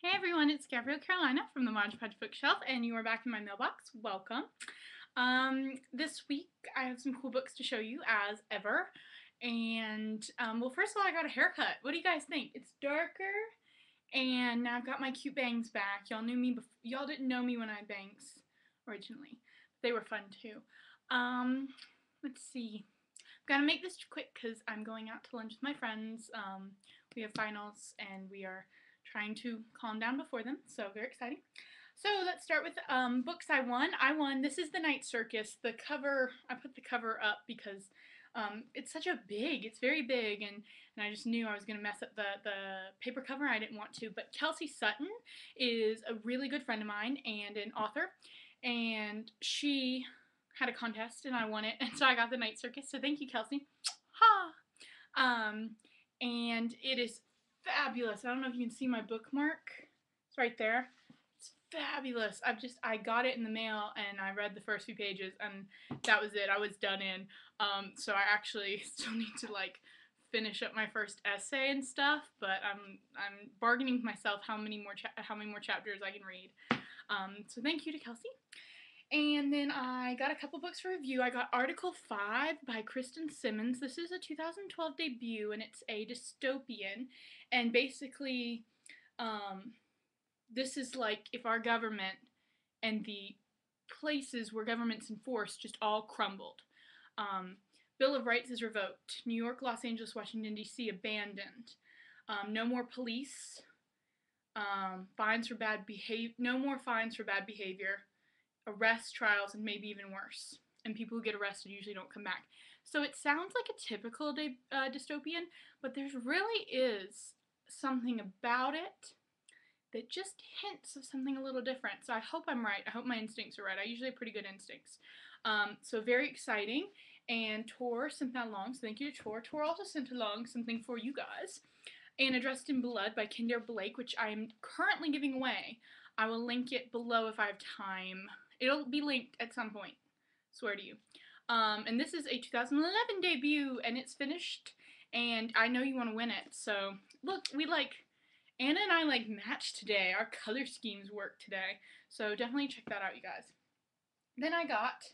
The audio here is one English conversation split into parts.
Hey everyone, it's Gabrielle Carolina from the Mod Podge Bookshelf, and you are back in my mailbox. Welcome. This week I have some cool books to show you as ever. And, well, first of all, I got a haircut. What do you guys think? It's darker, and now I've got my cute bangs back. Y'all didn't know me when I had bangs originally. They were fun too. Um, let's see. I'm gonna make this quick because I'm going out to lunch with my friends. We have finals, and we are trying to calm down before them, so very exciting. So let's start with books I won. This is The Night Circus. The cover, I put the cover up because it's it's very big, and I just knew I was going to mess up the paper cover. I didn't want to, but Kelsey Sutton is a really good friend of mine and an author, and she had a contest and I won it, and so I got The Night Circus, so thank you, Kelsey. Ha! And it is fabulous. I don't know if you can see my bookmark. It's right there. It's fabulous. I got it in the mail and I read the first few pages and that was it. I was done in. So I actually still need to finish up my first essay and stuff, but I'm bargaining with myself how many more chapters I can read. So thank you to Kelsey. And then I got a couple books for review. I got Article 5 by Kristen Simmons. This is a 2012 debut, and it's a dystopian. And basically, this is like if our government and the places where government's enforced just all crumbled. Bill of Rights is revoked. New York, Los Angeles, Washington, D.C. abandoned. No more police. No more fines for bad behavior. Arrests, trials, and maybe even worse. And people who get arrested usually don't come back. So it sounds like a typical dystopian, but there really is something about it that just hints of something a little different. So I hope I'm right. I hope my instincts are right. I usually have pretty good instincts. So very exciting. And Tor sent that along, so thank you to Tor. Tor also sent along something for you guys. Anna Dressed in Blood by Kendare Blake, which I'm currently giving away. I will link it below if I have time. It'll be linked at some point, swear to you. And this is a 2011 debut, and it's finished, and I know you want to win it. So, look, Anna and I match today. Our color schemes work today. So definitely check that out, you guys. Then I got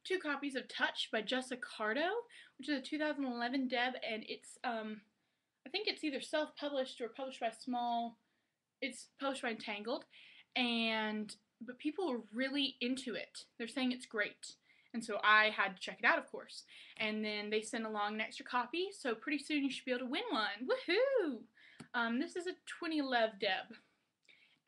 2 copies of Touch by Jessa Cardo, which is a 2011 deb, and it's, I think it's either self-published or published by it's published by Entangled, but people were really into it. They're saying it's great. And so I had to check it out, of course. And then they sent along an extra copy, so pretty soon you should be able to win one. Woohoo! This is a 2011 deb.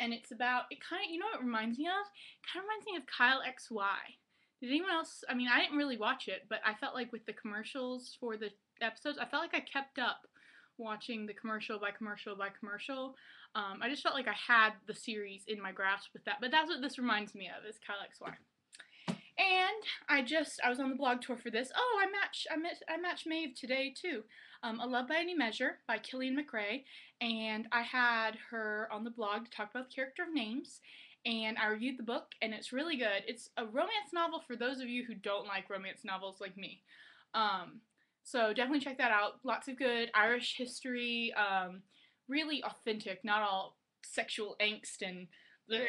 And it's about, you know what it reminds me of? It kind of reminds me of Kyle XY. Did anyone else, I didn't really watch it, but I felt like with the commercials for the episodes, I felt like I kept up watching the commercial by commercial by commercial. I just felt like I had the series in my grasp with that, but that's what this reminds me of, is Kyle XY. And I was on the blog tour for this. Oh, I matched Maeve today too. A Love by Any Measure by Killian McRae, and I had her on the blog to talk about the character of names, and I reviewed the book, and it's really good. It's a romance novel for those of you who don't like romance novels like me. So definitely check that out. Lots of good Irish history, really authentic, not all sexual angst and bleh.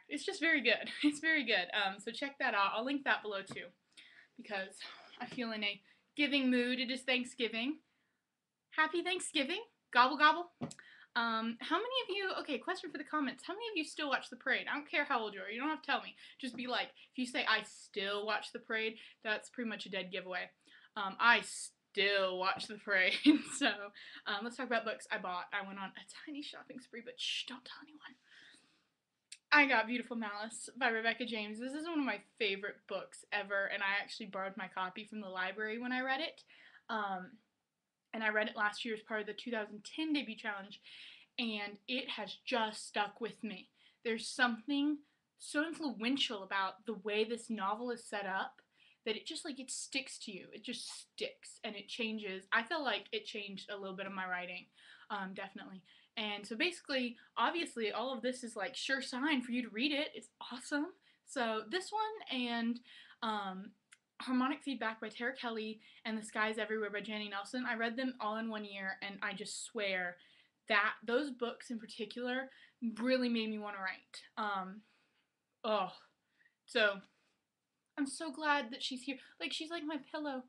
It's just very good. It's very good. So check that out. I'll link that below too, because I feel in a giving mood. It is Thanksgiving. Happy Thanksgiving. Gobble gobble. How many of you, okay, question for the comments, how many of you still watch the parade? I don't care how old you are, you don't have to tell me. Just be like, if you say I still watch the parade, that's pretty much a dead giveaway. I still watch the parade. So let's talk about books I bought. I went on a tiny shopping spree, but shh, don't tell anyone. I got Beautiful Malice by Rebecca James. This is one of my favorite books ever, and I actually borrowed my copy from the library when I read it. And I read it last year as part of the 2010 debut challenge, and it has just stuck with me. There's something so influential about the way this novel is set up that it just it sticks to you. It just sticks, and it changes. I feel like it changed a little bit of my writing, definitely. And so basically, obviously, all of this is sure sign for you to read it. It's awesome. So this one and Harmonic Feedback by Tara Kelly and The Skies Everywhere by Janny Nelson, I read them all in one year, and I just swear those books in particular really made me want to write. Oh, so I'm so glad that she's here. Like, she's like my pillow.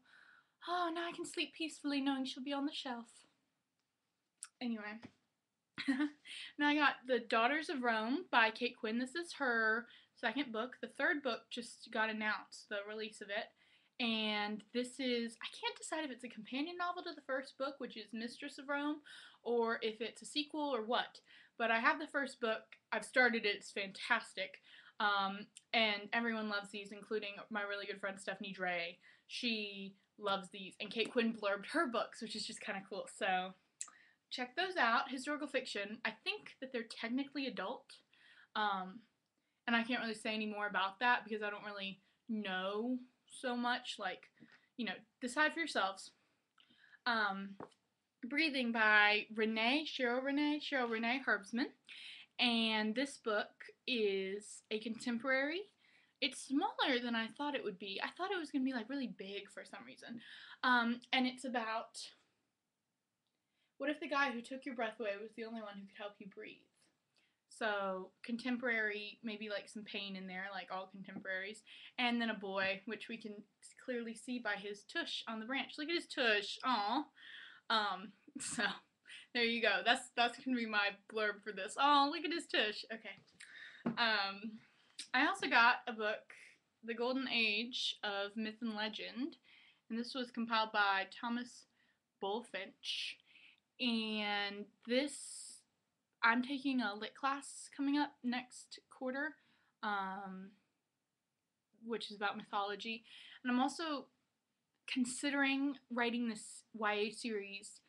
Oh, now I can sleep peacefully knowing she'll be on the shelf. Anyway. Now I got The Daughters of Rome by Kate Quinn. This is her second book. The third book just got announced, the release of it. And this is, I can't decide if it's a companion novel to the first book, which is Mistress of Rome, or if it's a sequel or what. But I have the first book. I've started it. It's fantastic. And everyone loves these, including my really good friend Stephanie Dre. She loves these. And Kate Quinn blurbed her books, which is just kind of cool. So check those out. Historical fiction. I think that they're technically adult. And I can't really say any more about that because I don't really know so much. Like, you know, decide for yourselves. Breathing by Cheryl Renee Herbsman. And this book is a contemporary. It's smaller than I thought it would be. I thought it was going to be like really big for some reason. And it's about, what if the guy who took your breath away was the only one who could help you breathe? So contemporary, maybe like some pain in there, like all contemporaries. And then a boy, which we can clearly see by his tush on the branch. Look at his tush. Aw. So there you go. That's gonna be my blurb for this. Oh, look at his tush. Okay. I also got a book, The Golden Age of Myth and Legend, and this was compiled by Thomas Bulfinch. And this, I'm taking a lit class coming up next quarter, which is about mythology, and I'm also considering writing this YA series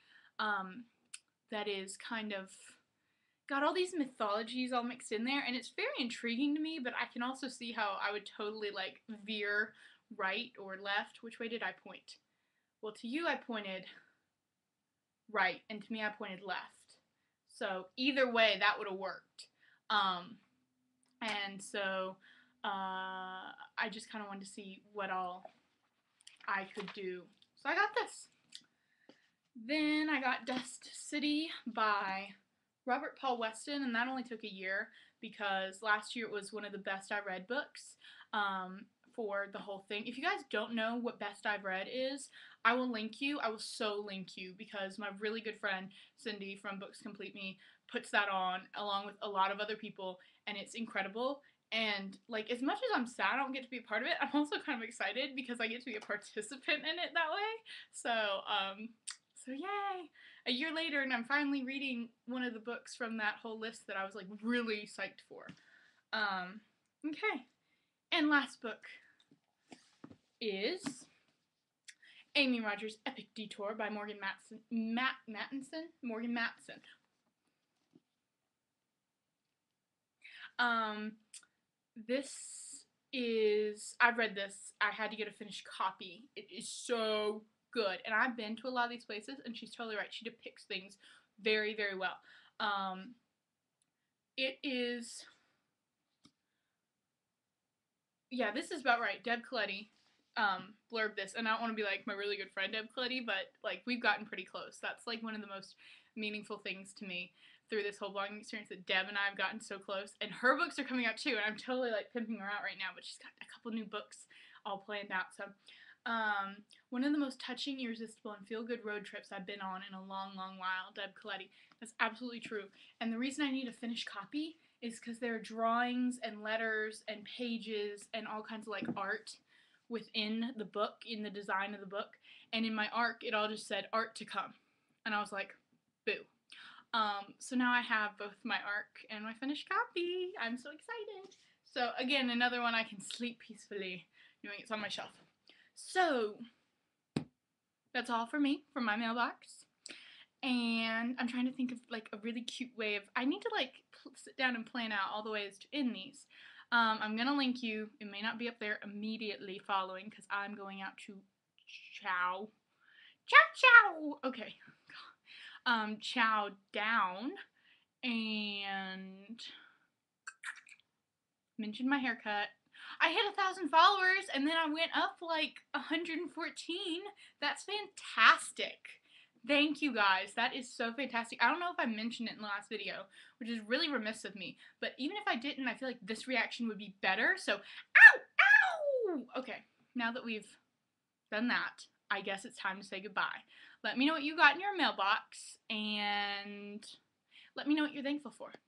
that is kind of got all these mythologies all mixed in there, and it's very intriguing to me, but I can also see how I would totally like veer right or left. Which way did I point? Well, to you I pointed right, and to me I pointed left. So either way that would have worked. And so I just kind of wanted to see what all I could do. So I got this. Then I got Dust City by Robert Paul Weston, and that only took a year because last year it was one of the best I read books for the whole thing. If you guys don't know what best I've read is, I will link you. I will so link you because my really good friend Cindy from Books Complete Me puts that on along with a lot of other people, and it's incredible. And like, as much as I'm sad I don't get to be a part of it, I'm also kind of excited because I get to be a participant in it that way. So yay! A year later, and I'm finally reading one of the books from that whole list that I was like really psyched for. Okay. And last book is Amy Rogers' Epic Detour by Morgan Mattinson. Morgan Mattinson. This is, I've read this. I had to get a finished copy. It is so good. And I've been to a lot of these places, and she's totally right. She depicts things very, very well. It is, yeah, this is about right. Deb Coletti blurbed this, and I don't want to be like my really good friend Deb Coletti, but like we've gotten pretty close. That's like one of the most meaningful things to me through this whole blogging experience, that Deb and I have gotten so close, and her books are coming out too, and I'm totally like pimping her out right now, but she's got a couple new books all planned out. So one of the most touching, irresistible, and feel-good road trips I've been on in a long, long while, Deb Coletti. That's absolutely true. And the reason I need a finished copy is because there are drawings and letters and pages and all kinds of like art within the book, in the design of the book. And in my ARC, it all just said art to come. And I was like, boo. So now I have both my ARC and my finished copy. I'm so excited. So again, another one I can sleep peacefully knowing it's on my shelf. So that's all for me from my mailbox. And I'm trying to think of like a really cute way of, I need to like sit down and plan out all the ways to end these. I'm going to link you. It may not be up there immediately following because I'm going out to chow. Okay. Chow down and mention my haircut. I hit 1,000 followers and then I went up like 114. That's fantastic. Thank you guys. That is so fantastic. I don't know if I mentioned it in the last video, which is really remiss of me. But even if I didn't, I feel like this reaction would be better. So, ow! Ow! Okay, now that we've done that, I guess it's time to say goodbye. Let me know what you got in your mailbox, and let me know what you're thankful for.